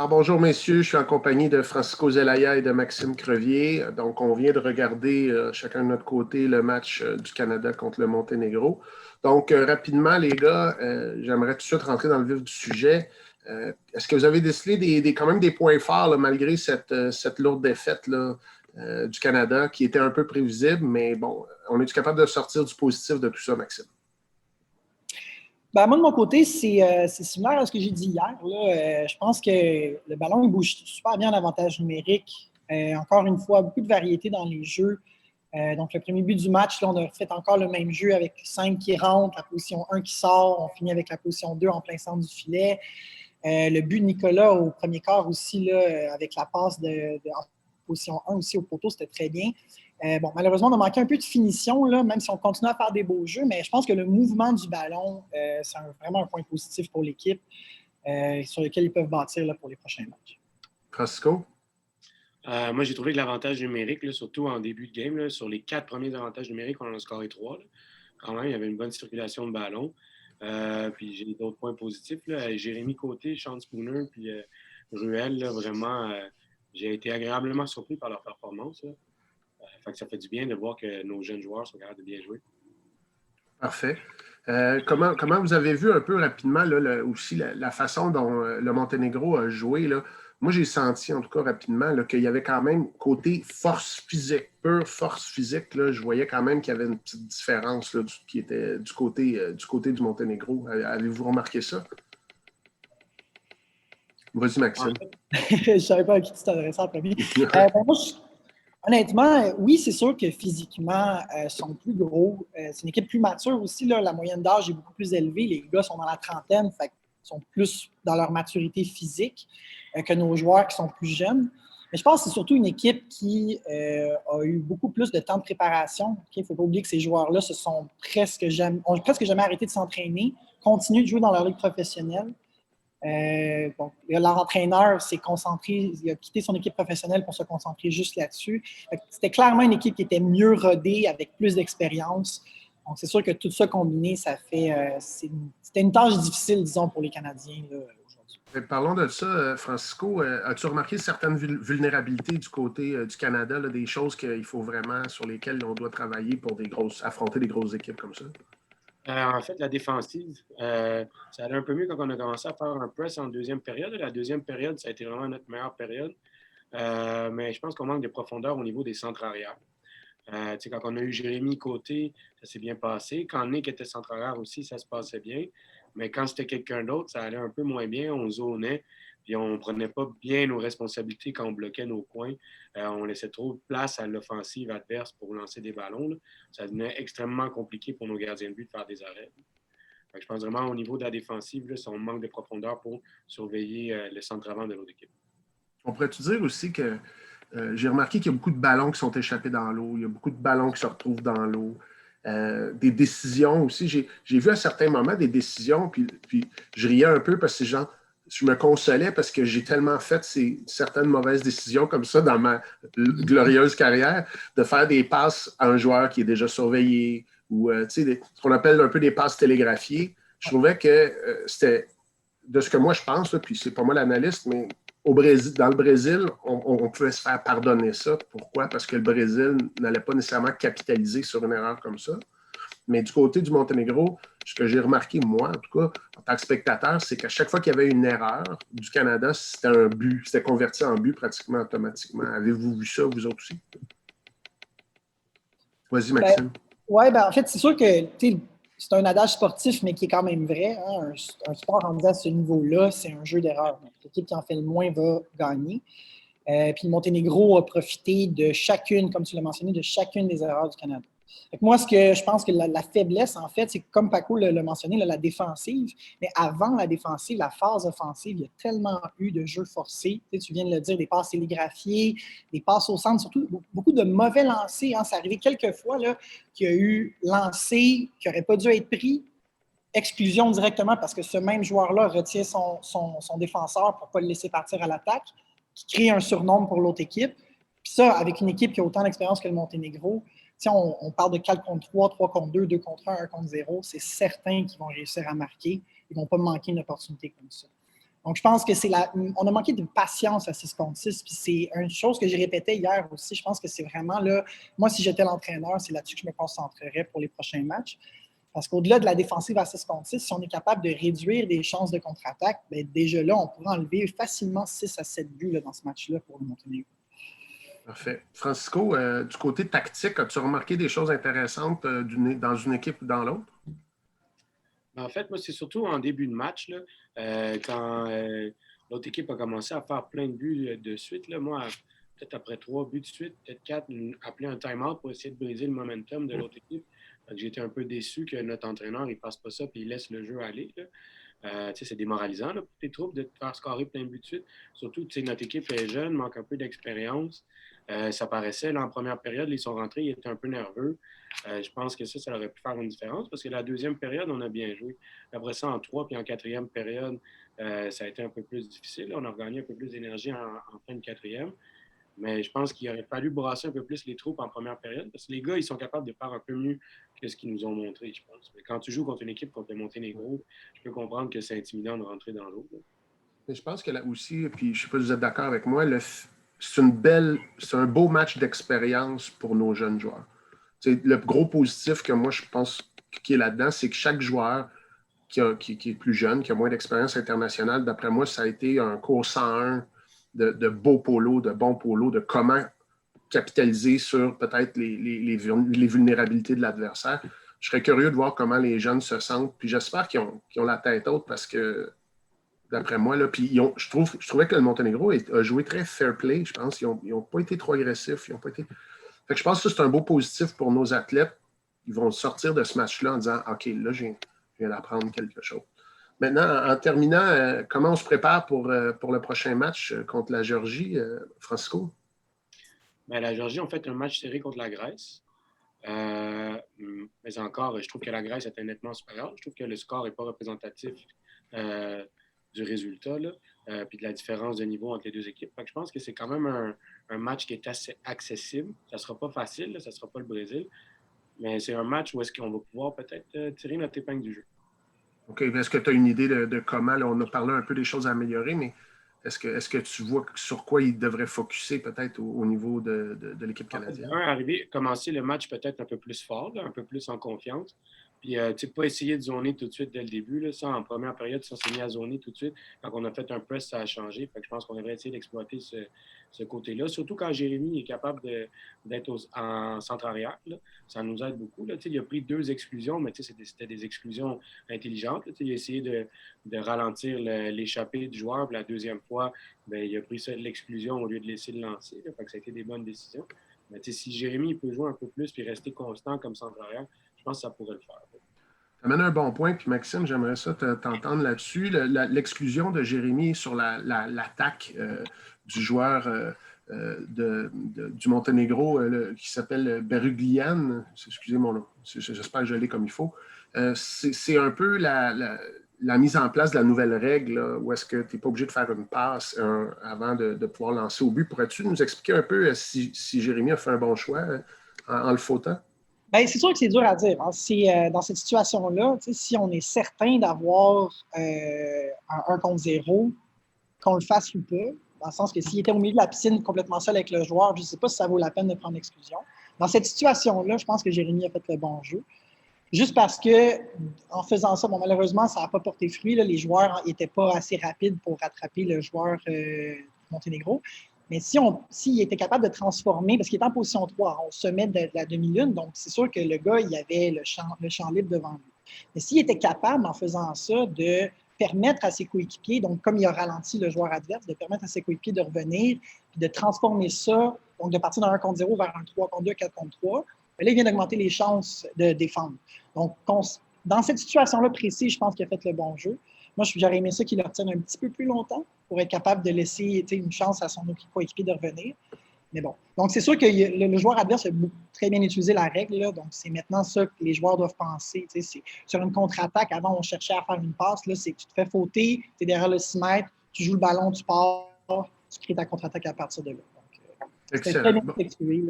Alors, bonjour messieurs, je suis en compagnie de Francisco Zelaya et de Maxime Crevier. Donc, on vient de regarder chacun de notre côté le match du Canada contre le Monténégro. Donc, rapidement les gars, j'aimerais tout de suite rentrer dans le vif du sujet. Est-ce que vous avez décelé quand même des points forts là, malgré cette lourde défaite là, du Canada qui était un peu prévisible, mais bon, on est-tu capable de sortir du positif de tout ça, Maxime? Ben, moi, de mon côté, c'est similaire à ce que j'ai dit hier. Là. Je pense que le ballon il bouge super bien en avantage numérique. Encore une fois, beaucoup de variété dans les jeux. Donc, le premier but du match, là, on a fait encore le même jeu avec 5 qui rentrent, la position 1 qui sort. On finit avec la position 2 en plein centre du filet. Le but de Nicolas au premier quart aussi, là, avec la passe en position 1 aussi au poteau, c'était très bien. Malheureusement, on a manqué un peu de finition, là, même si on continue à faire des beaux jeux, mais je pense que le mouvement du ballon, c'est vraiment un point positif pour l'équipe sur lequel ils peuvent bâtir là, pour les prochains matchs. Francisco? Moi, j'ai trouvé que l'avantage numérique, là, surtout en début de game, là, sur les 4 premiers avantages numériques, on en a scoré 3. Là. Quand même, il y avait une bonne circulation de ballon. Puis j'ai d'autres points positifs. Là. Jérémy Côté, Sean Spooner, puis Ruel, là, vraiment, j'ai été agréablement surpris par leur performance. Là. Fait que ça fait du bien de voir que nos jeunes joueurs sont capables de bien jouer. Parfait. Comment vous avez vu un peu rapidement là, aussi la façon dont le Monténégro a joué? Là? Moi, j'ai senti en tout cas rapidement là, qu'il y avait quand même côté force physique, pure force physique. Là, je voyais quand même qu'il y avait une petite différence là, qui était du côté du Monténégro. Avez-vous remarqué ça? Vas-y, Maxime. Je ne savais pas à qui tu t'adressais en premier. Honnêtement, oui, c'est sûr que physiquement, ils sont plus gros. C'est une équipe plus mature aussi. Là. La moyenne d'âge est beaucoup plus élevée. Les gars sont dans la trentaine, fait ils sont plus dans leur maturité physique que nos joueurs qui sont plus jeunes. Mais je pense que c'est surtout une équipe qui a eu beaucoup plus de temps de préparation. Il ne faut pas oublier que ces joueurs-là ont presque jamais arrêté de s'entraîner, continuent de jouer dans leur ligue professionnelle. Leur entraîneur s'est concentré, il a quitté son équipe professionnelle pour se concentrer juste là-dessus. C'était clairement une équipe qui était mieux rodée, avec plus d'expérience. Donc, c'est sûr que tout ça combiné, ça fait. C'était une tâche difficile, disons, pour les Canadiens là, aujourd'hui. Parlons de ça, Francisco. As-tu remarqué certaines vulnérabilités du côté du Canada, là, des choses qu'il faut vraiment, sur lesquelles on doit travailler pour affronter des grosses équipes comme ça? En fait, la défensive, ça allait un peu mieux quand on a commencé à faire un press en deuxième période. La deuxième période, ça a été vraiment notre meilleure période. Mais je pense qu'on manque de profondeur au niveau des centres arrière. Quand on a eu Jérémy Côté, ça s'est bien passé. Quand Nick était centre arrière aussi, ça se passait bien. Mais quand c'était quelqu'un d'autre, ça allait un peu moins bien. On zonait, puis on ne prenait pas bien nos responsabilités quand on bloquait nos coins. On laissait trop de place à l'offensive adverse pour lancer des ballons. Là. Ça devenait extrêmement compliqué pour nos gardiens de but de faire des arrêts. Je pense vraiment au niveau de la défensive, là, on manque de profondeur pour surveiller le centre avant de l'autre équipe. On pourrait-tu dire aussi que j'ai remarqué qu'il y a beaucoup de ballons qui sont échappés dans l'eau, il y a beaucoup de ballons qui se retrouvent dans l'eau. Des décisions aussi. J'ai vu à certains moments des décisions, puis je riais un peu parce que je me consolais parce que j'ai tellement fait certaines mauvaises décisions comme ça dans ma glorieuse carrière, de faire des passes à un joueur qui est déjà surveillé, ou ce qu'on appelle un peu des passes télégraphiées. Je trouvais que c'était, de ce que moi je pense, là, puis c'est pas moi l'analyste, mais dans le Brésil, on pouvait se faire pardonner ça. Pourquoi? Parce que le Brésil n'allait pas nécessairement capitaliser sur une erreur comme ça. Mais du côté du Monténégro, ce que j'ai remarqué, moi, en tout cas, en tant que spectateur, c'est qu'à chaque fois qu'il y avait une erreur du Canada, c'était un but. C'était converti en but pratiquement automatiquement. Avez-vous vu ça, vous autres aussi? Vas-y, Maxime. En fait, c'est sûr que c'est un adage sportif, mais qui est quand même vrai. Hein? Un sport rendu à ce niveau-là, c'est un jeu d'erreur. L'équipe qui en fait le moins va gagner. Puis le Monténégro a profité de chacune, comme tu l'as mentionné, de chacune des erreurs du Canada. Moi, ce que je pense que la faiblesse, en fait, c'est comme Paco l'a mentionné, la défensive. Mais avant la défensive, la phase offensive, il y a tellement eu de jeux forcés. Tu viens de le dire, des passes télégraphiées, des passes au centre, surtout beaucoup de mauvais lancers. Hein. C'est arrivé quelques fois là, qu'il y a eu lancers qui n'auraient pas dû être pris, exclusion directement parce que ce même joueur-là retient son défenseur pour ne pas le laisser partir à l'attaque, qui crée un surnombre pour l'autre équipe. Puis ça, avec une équipe qui a autant d'expérience que le Monténégro, on parle de 4 contre 3, 3 contre 2, 2 contre 1, 1 contre 0, c'est certain qu'ils vont réussir à marquer. Ils ne vont pas manquer une opportunité comme ça. Donc, je pense que on a manqué de patience à 6 contre 6. Puis c'est une chose que j'ai répétée hier aussi. Je pense que c'est vraiment là, moi, si j'étais l'entraîneur, c'est là-dessus que je me concentrerais pour les prochains matchs. Parce qu'au-delà de la défensive à 6 contre 6, si on est capable de réduire des chances de contre-attaque, bien, déjà là, on pourrait enlever facilement 6 à 7 buts là, dans ce match-là pour le Monténégro. Parfait. Francisco, du côté tactique, as-tu remarqué des choses intéressantes dans une équipe ou dans l'autre? En fait, moi, c'est surtout en début de match, là, quand l'autre équipe a commencé à faire plein de buts de suite. Là, moi, peut-être après 3 buts de suite, peut-être 4, appeler un time-out pour essayer de briser le momentum de l'autre équipe. J'étais un peu déçu que notre entraîneur ne fasse pas ça et il laisse le jeu aller. C'est démoralisant là, pour tes troupes de te faire scorer plein de buts de suite. Surtout, notre équipe est jeune, manque un peu d'expérience. Ça paraissait, là, en première période, ils sont rentrés, ils étaient un peu nerveux. Je pense que ça aurait pu faire une différence parce que la deuxième période, on a bien joué. Après ça, en 3 puis en quatrième période, ça a été un peu plus difficile. On a regagné un peu plus d'énergie en fin de quatrième. Mais je pense qu'il aurait fallu brasser un peu plus les troupes en première période parce que les gars, ils sont capables de faire un peu mieux que ce qu'ils nous ont montré, je pense. Mais quand tu joues contre une équipe contre le Monténégro, je peux comprendre que c'est intimidant de rentrer dans l'eau. Mais je pense que là aussi, puis je ne sais pas si vous êtes d'accord avec moi, c'est un beau match d'expérience pour nos jeunes joueurs. Le gros positif que moi, je pense qui est là-dedans, c'est que chaque joueur qui est plus jeune, qui a moins d'expérience internationale, d'après moi, ça a été un cours 101 de beaux polos, de bons polos, de comment capitaliser sur peut-être les vulnérabilités de l'adversaire. Je serais curieux de voir comment les jeunes se sentent. Puis j'espère qu'ils ont la tête haute parce que, d'après moi, là, puis je trouvais que le Monténégro a joué très fair play, je pense. Ils n'ont pas été trop agressifs. Fait que je pense que c'est un beau positif pour nos athlètes. Ils vont sortir de ce match-là en disant « OK, là, je viens d'apprendre quelque chose ». Maintenant, en terminant, comment on se prépare pour le prochain match contre la Géorgie, Francisco? Bien, la Géorgie, on fait un match serré contre la Grèce. Mais encore, je trouve que la Grèce était nettement supérieure. Je trouve que le score n'est pas représentatif du résultat, puis de la différence de niveau entre les deux équipes. Fait que je pense que c'est quand même un match qui est assez accessible. Ça ne sera pas facile, ça ne sera pas le Brésil, mais c'est un match où est-ce qu'on va pouvoir peut-être tirer notre épingle du jeu. OK. Est-ce que tu as une idée de comment? Là, on a parlé un peu des choses à améliorer, mais est-ce que tu vois sur quoi il devrait focusser peut-être au niveau de l'équipe canadienne? Commencer le match peut-être un peu plus fort, un peu plus en confiance. Puis, pas essayer de zoner tout de suite dès le début. Là. Ça, en première période, ça s'est mis à zoner tout de suite. Quand on a fait un press, ça a changé. Fait que je pense qu'on devrait essayer d'exploiter ce côté-là. Surtout quand Jérémy est capable d'être en centre-arrière. Ça nous aide beaucoup. Là. Il a pris 2 exclusions, mais c'était des exclusions intelligentes. Il a essayé de ralentir l'échappée du joueur. Puis la deuxième fois, bien, il a pris l'exclusion au lieu de laisser le lancer. Là. Fait que ça a été des bonnes décisions. Mais si Jérémy peut jouer un peu plus et rester constant comme centre-arrière, je pense que ça pourrait le faire. Tu amènes un bon point, puis Maxime, j'aimerais ça t'entendre là-dessus. L'exclusion de Jérémy sur l'attaque du joueur du Monténégro qui s'appelle Beruglian, excusez mon nom, j'espère que je l'ai comme il faut. C'est un peu la mise en place de la nouvelle règle, là, où est-ce que tu n'es pas obligé de faire une passe avant de pouvoir lancer au but. Pourrais-tu nous expliquer un peu si Jérémy a fait un bon choix en le fautant? Bien, c'est sûr que c'est dur à dire. Hein. Dans cette situation-là, si on est certain d'avoir un 1 contre 0, qu'on le fasse ou pas, dans le sens que s'il était au milieu de la piscine complètement seul avec le joueur, je ne sais pas si ça vaut la peine de prendre l'exclusion. Dans cette situation-là, je pense que Jérémy a fait le bon jeu. Juste parce que, en faisant ça, malheureusement, ça n'a pas porté fruit. Là. Les joueurs n'étaient pas assez rapides pour rattraper le joueur Monténégro. Mais s'il était capable de transformer, parce qu'il est en position 3, on se met de la demi-lune, donc c'est sûr que le gars, il avait le champ libre devant lui. Mais s'il était capable, en faisant ça, de permettre à ses coéquipiers, donc comme il a ralenti le joueur adverse, de permettre à ses coéquipiers de revenir, puis de transformer ça, donc de partir d'un 1 contre 0 vers un 3 contre 2, 4 contre 3, là, il vient d'augmenter les chances de défendre. Donc, dans cette situation-là précise, je pense qu'il a fait le bon jeu. Moi, j'aurais aimé ça qu'il le retienne un petit peu plus longtemps pour être capable de laisser une chance à son coéquipier de revenir. Mais bon. Donc, c'est sûr que le joueur adverse a très bien utilisé la règle. Là, donc, c'est maintenant ça que les joueurs doivent penser. C'est, sur une contre-attaque, avant, on cherchait à faire une passe. Là, c'est que tu te fais fauter, tu es derrière le 6 mètres, tu joues le ballon, tu pars, tu crées ta contre-attaque à partir de là. Donc, c'est très bien effectué.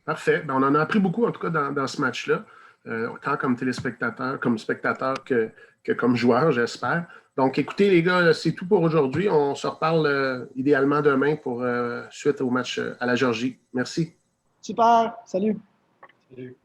Parfait. Ben, on en a appris beaucoup, en tout cas, dans ce match-là. autant comme téléspectateur, comme spectateur que comme joueur, j'espère. Donc, écoutez, les gars, c'est tout pour aujourd'hui. On se reparle idéalement demain pour suite au match à la Géorgie. Merci. Super. Salut. Salut.